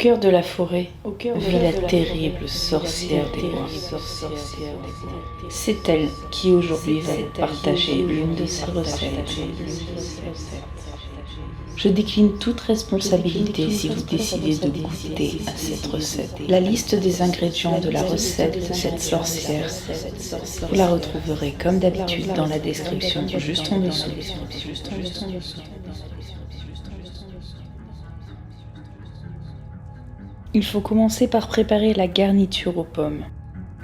cœur de la forêt vit la terrible sorcière des bois. C'est elle qui aujourd'hui va partager l'une de ses recettes. Je décline toute responsabilité si vous décidez de goûter à cette recette. La liste des ingrédients de la recette de cette sorcière, vous la retrouverez comme d'habitude dans la description juste en dessous. Il faut commencer par préparer la garniture aux pommes.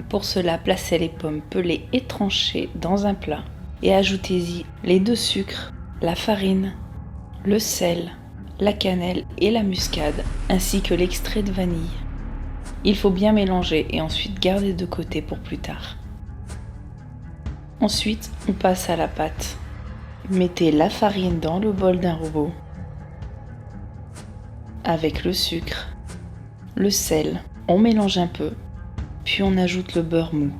Pour cela, placez les pommes pelées et tranchées dans un plat et ajoutez-y les 2 sucres, la farine, le sel, la cannelle et la muscade, ainsi que l'extrait de vanille. Il faut bien mélanger et ensuite garder de côté pour plus tard. Ensuite, on passe à la pâte. Mettez la farine dans le bol d'un robot avec le sucre, le sel, on mélange un peu, puis on ajoute le beurre mou.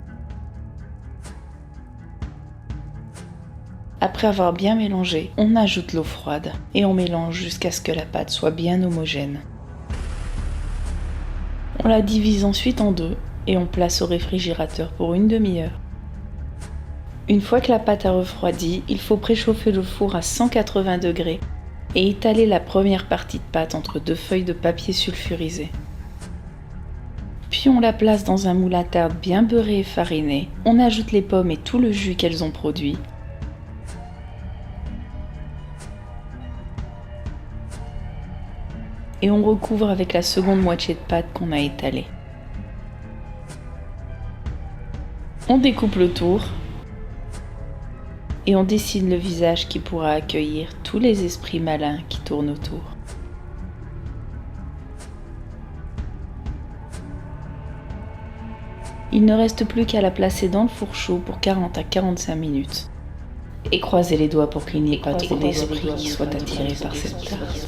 Après avoir bien mélangé, on ajoute l'eau froide et on mélange jusqu'à ce que la pâte soit bien homogène. On la divise ensuite en 2 et on place au réfrigérateur pour une demi-heure. Une fois que la pâte a refroidi, il faut préchauffer le four à 180 degrés et étaler la première partie de pâte entre 2 feuilles de papier sulfurisé. Puis on la place dans un moule à tarte bien beurré et fariné. On ajoute les pommes et tout le jus qu'elles ont produit. Et on recouvre avec la seconde moitié de pâte qu'on a étalée. On découpe le tour et on dessine le visage qui pourra accueillir tous les esprits malins qui tournent autour. Il ne reste plus qu'à la placer dans le four chaud pour 40 à 45 minutes. Et croisez les doigts pour qu'il n'y ait pas trop d'esprits qui soient attirés par cette tarte.